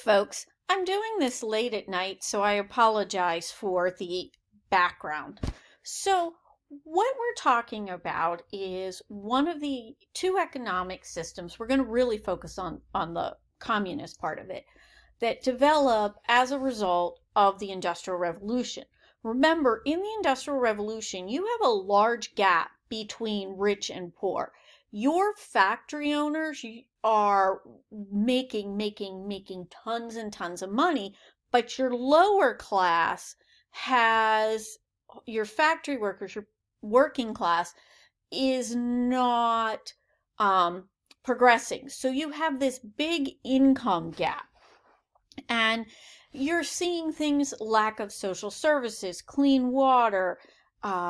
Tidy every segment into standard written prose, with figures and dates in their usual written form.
folks, I'm doing this late at night, so I apologize for the background. So what we're talking about is one of the two economic systems. We're going to really focus on the communist part of it that develop as a result of the Industrial Revolution. Remember, in the Industrial Revolution, you have a large gap between rich and poor. Your factory owners are making tons and tons of money, but your lower class has, your factory workers, your working class is not progressing. So you have this big income gap. And you're seeing things, lack of social services, clean water,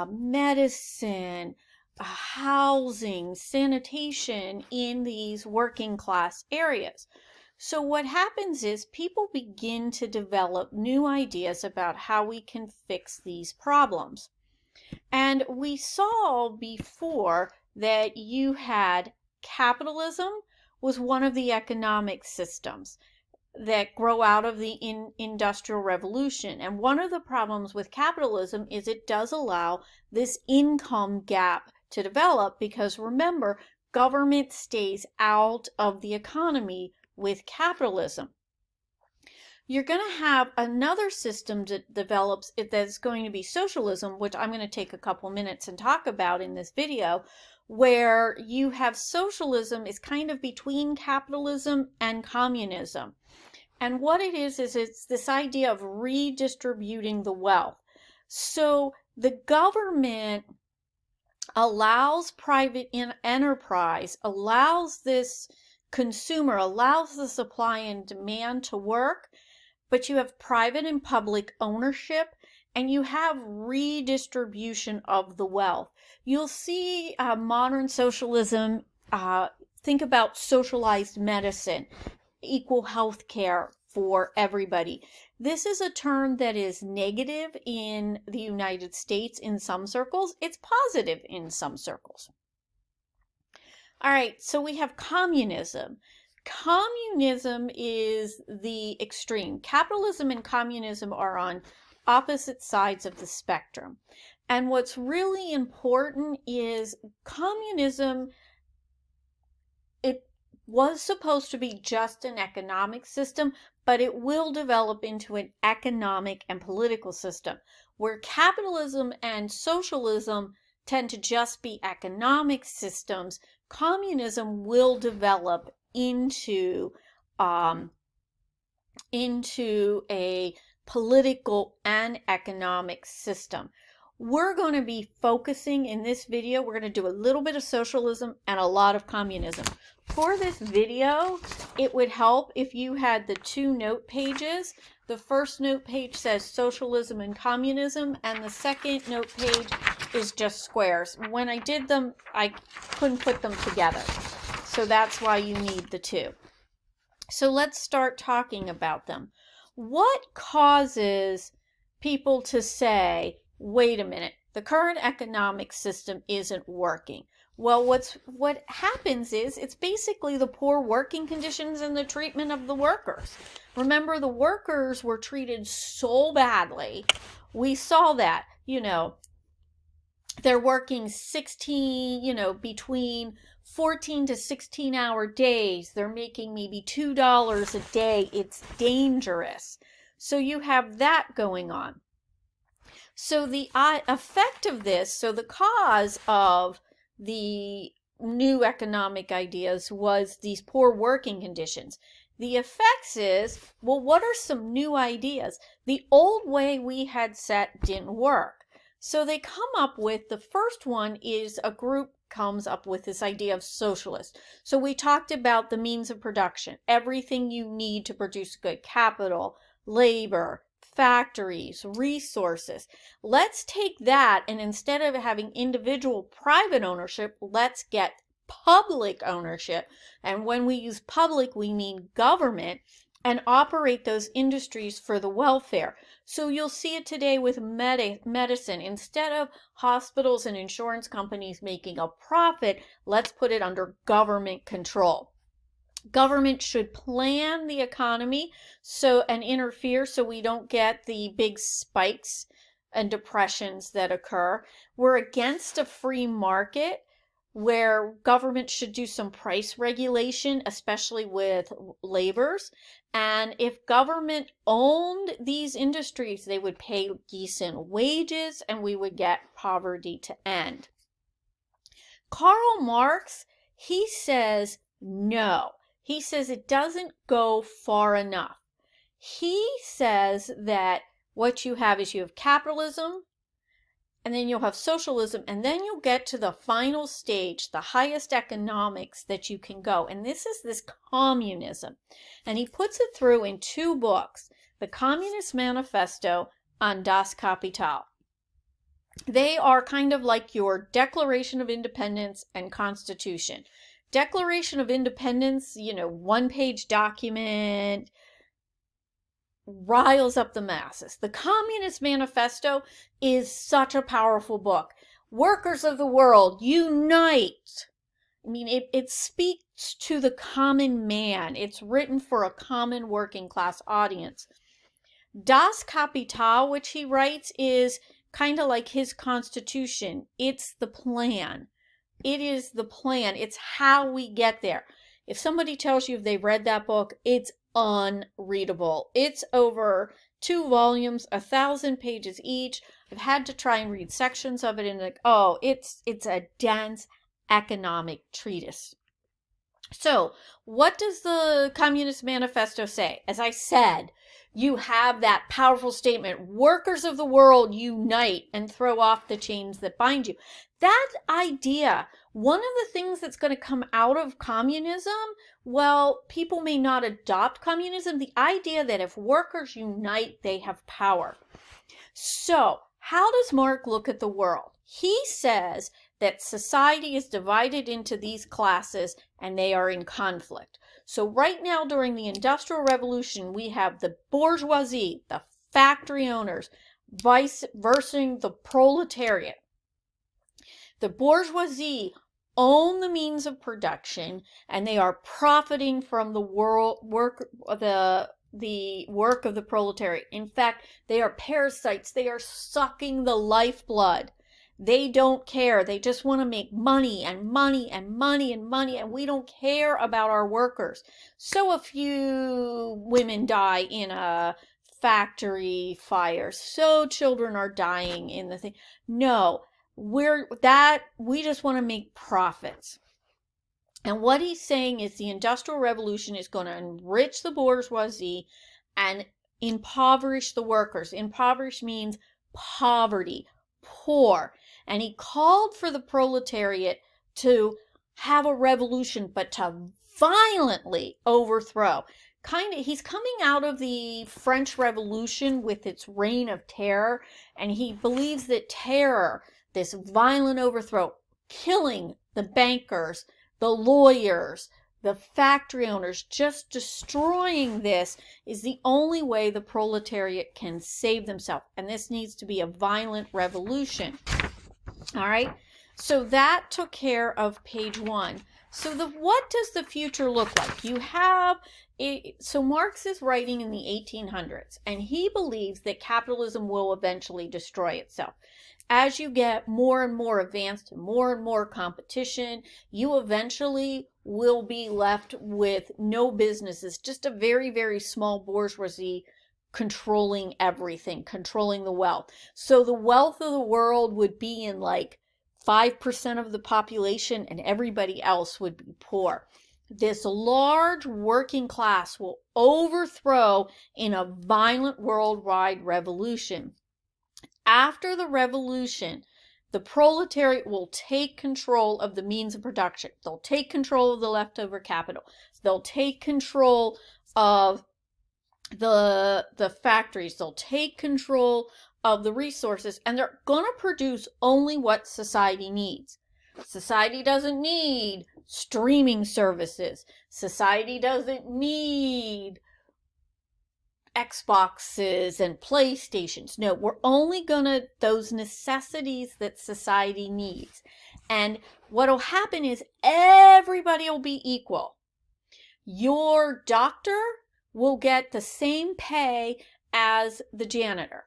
medicine, housing, sanitation in these working class areas. So what happens is people begin to develop new ideas about how we can fix these problems. And we saw before that you had capitalism was one of the economic systems that grow out of the Industrial Revolution. And one of the problems with capitalism is it does allow this income gap to develop because remember, government stays out of the economy with capitalism. You're going to have another system that develops that's going to be socialism, which I'm going to take a couple minutes and talk about in this video, where you have socialism is kind of between capitalism and communism. And what it is it's this idea of redistributing the wealth. So the government allows private enterprise, allows this consumer, allows the supply and demand to work, but you have private and public ownership, and you have redistribution of the wealth. You'll see modern socialism, think about socialized medicine, equal health care for everybody. This is a term that is negative in the United States in some circles. It's positive in some circles. All right, so we have communism. Communism is the extreme. Capitalism and communism are on opposite sides of the spectrum. And what's really important is communism, it was supposed to be just an economic system, but it will develop into an economic and political system, where capitalism and socialism tend to just be economic systems. Communism will develop into a political and economic system. We're going to be focusing in this video, we're going to do a little bit of socialism and a lot of communism. For this video, it would help if you had the two note pages. The first note page says Socialism and Communism, and the second note page is just squares. When I did them, I couldn't put them together. So that's why you need the two. So let's start talking about them. What causes people to say, wait a minute, the current economic system isn't working? Well, what happens is it's basically the poor working conditions and the treatment of the workers. Remember, the workers were treated so badly. We saw that, they're working between 14 to 16 hour days. They're making maybe $2 a day. It's dangerous. So you have that going on. So the effect of this, so the cause of the new economic ideas was these poor working conditions. The effects is, well, what are some new ideas? The old way we had set didn't work. So they come up with, the first one is a group comes up with this idea of socialist. So we talked about the means of production, everything you need to produce good: capital, labor, factories, resources. Let's take that, and instead of having individual private ownership, let's get public ownership. And when we use public, we mean government, and operate those industries for the welfare. So you'll see it today with medicine. Instead of hospitals and insurance companies making a profit, let's put it under government control. Government should plan the economy and interfere so we don't get the big spikes and depressions that occur. We're against a free market where government should do some price regulation, especially with labors. And if government owned these industries, they would pay decent wages and we would get poverty to end. Karl Marx, he says no. He says it doesn't go far enough. He says that what you have is you have capitalism, and then you'll have socialism, and then you'll get to the final stage, the highest economics that you can go. And this is this communism. And he puts it through in 2 books, the Communist Manifesto and Das Kapital. They are kind of like your Declaration of Independence and Constitution. Declaration of Independence, 1-page document, riles up the masses. The Communist Manifesto is such a powerful book. Workers of the world, unite. I mean, it speaks to the common man. It's written for a common working class audience. Das Kapital, which he writes, is kind of like his constitution. It's the plan. It is the plan. It's how we get there. If somebody tells you they've read that book, it's unreadable. It's over 2 volumes, 1,000 pages each. I've had to try and read sections of it and it's a dense economic treatise. So, what does the Communist Manifesto say? As I said, you have that powerful statement, workers of the world, unite and throw off the chains that bind you. That idea, one of the things that's going to come out of communism, well, people may not adopt communism, the idea that if workers unite, they have power. So, how does Marx look at the world? He says that society is divided into these classes and they are in conflict. So right now during the Industrial Revolution, we have the bourgeoisie, the factory owners, versus the proletariat. The bourgeoisie own the means of production and they are profiting from the work of the proletariat. In fact, they are parasites. They are sucking the lifeblood. They don't care. They just want to make money and money and money and money, and we don't care about our workers. So a few women die in a factory fire. So children are dying in the thing. No, we just want to make profits. And what he's saying is the Industrial Revolution is going to enrich the bourgeoisie and impoverish the workers. Impoverish means poverty, poor. And he called for the proletariat to have a revolution, but to violently overthrow. He's coming out of the French Revolution with its reign of terror, and he believes that terror, this violent overthrow, killing the bankers, the lawyers, the factory owners, just destroying this is the only way the proletariat can save themselves. And this needs to be a violent revolution. All right. So that took care of page 1. So what does the future look like? So Marx is writing in the 1800s, and he believes that capitalism will eventually destroy itself. As you get more and more advanced and more competition, you eventually will be left with no businesses, just a very, very small bourgeoisie controlling everything, controlling the wealth. So the wealth of the world would be in like 5% of the population and everybody else would be poor. This large working class will overthrow in a violent worldwide revolution. After the revolution, the proletariat will take control of the means of production. They'll take control of the leftover capital. They'll take control of the factories. They'll take control of the resources, and they're going to produce only what society needs. Society doesn't need streaming services. Society doesn't need Xboxes and PlayStations. No, we're only gonna those necessities that society needs. And what'll happen is everybody will be equal. Your doctor will get the same pay as the janitor.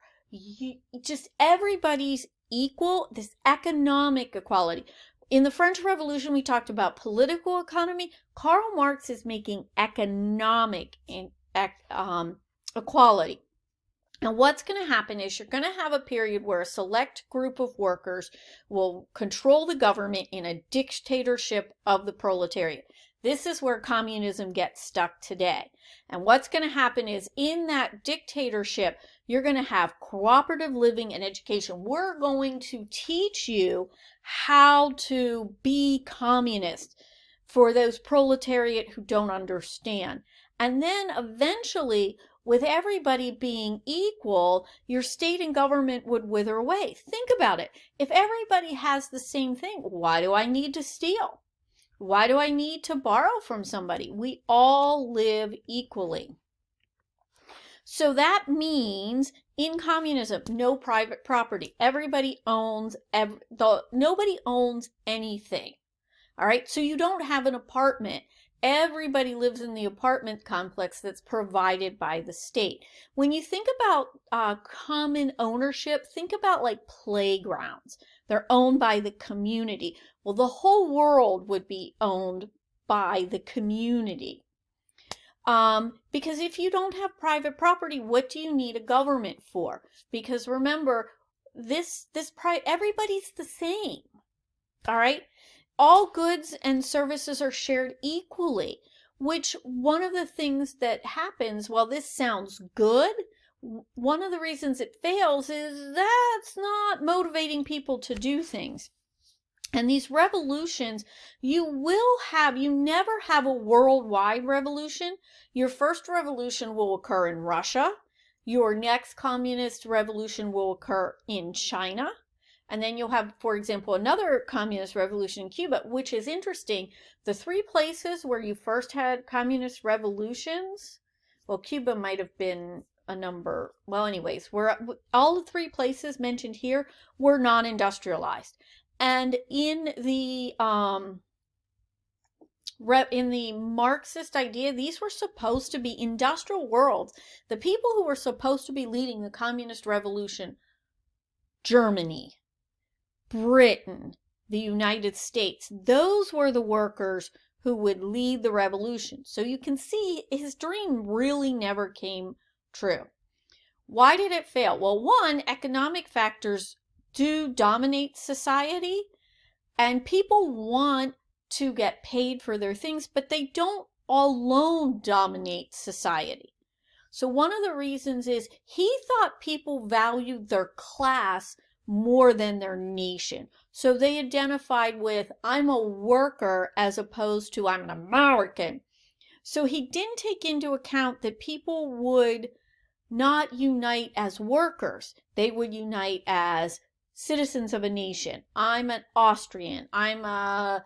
Just everybody's equal, this economic equality. In the French Revolution, we talked about political economy. Karl Marx is making economic equality. And what's going to happen is you're going to have a period where a select group of workers will control the government in a dictatorship of the proletariat. This is where communism gets stuck today. And what's going to happen is in that dictatorship, you're going to have cooperative living and education. We're going to teach you how to be communist for those proletariat who don't understand. And then eventually, with everybody being equal, your state and government would wither away. Think about it. If everybody has the same thing, why do I need to steal? Why do I need to borrow from somebody? We all live equally. So that means in communism, no private property. Everybody owns, nobody owns anything. All right, so you don't have an apartment. Everybody lives in the apartment complex that's provided by the state. When you think about common ownership, think about like playgrounds. They're owned by the community. Well, the whole world would be owned by the community. Because if you don't have private property, what do you need a government for? Because remember, everybody's the same. All right? All goods and services are shared equally, which one of the things that happens, while this sounds good, one of the reasons it fails is that's not motivating people to do things. And these revolutions, you never have a worldwide revolution. Your first revolution will occur in Russia. Your next communist revolution will occur in China. And then you'll have, for example, another communist revolution in Cuba, which is interesting. The three places where you first had communist revolutions, well, Cuba might have been a number. Well, anyways, all the three places mentioned here were non-industrialized. And in the Marxist idea, these were supposed to be industrial worlds. The people who were supposed to be leading the communist revolution, Germany, Britain, the United States, those were the workers who would lead the revolution. So you can see his dream really never came true. Why did it fail? Well, one, economic factors do dominate society, and people want to get paid for their things, but they don't alone dominate society. So one of the reasons is he thought people valued their class more than their nation. So they identified with, I'm a worker as opposed to I'm an American. So he didn't take into account that people would not unite as workers. They would unite as citizens of a nation. I'm an Austrian. I'm a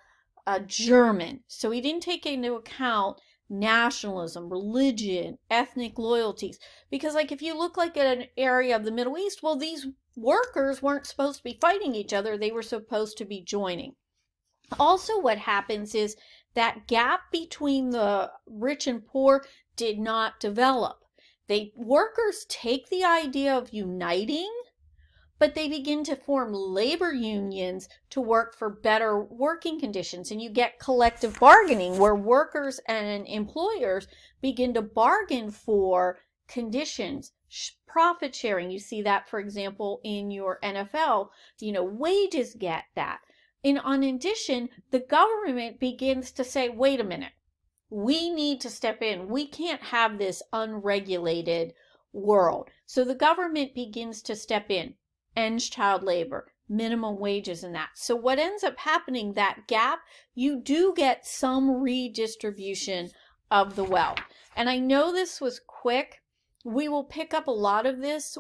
German. So he didn't take into account nationalism, religion, ethnic loyalties. Because like if you look like at an area of the Middle East, well, these workers weren't supposed to be fighting each other. They were supposed to be joining. Also, what happens is that gap between the rich and poor did not develop. Workers take the idea of uniting, but they begin to form labor unions to work for better working conditions. And you get collective bargaining where workers and employers begin to bargain for conditions, profit sharing. You see that, for example, in your NFL, wages get that. In addition, the government begins to say, wait a minute, we need to step in. We can't have this unregulated world. So the government begins to step in, ends child labor, minimum wages and that. So what ends up happening, that gap, you do get some redistribution of the wealth. And I know this was quick. We will pick up a lot of this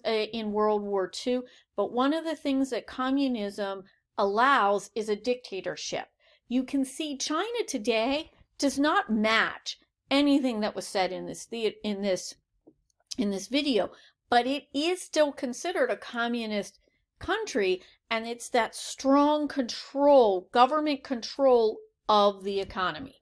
in World War II, but one of the things that communism allows is a dictatorship. You can see China today does not match anything that was said in this video, but it is still considered a communist country, and it's that strong control, government control of the economy.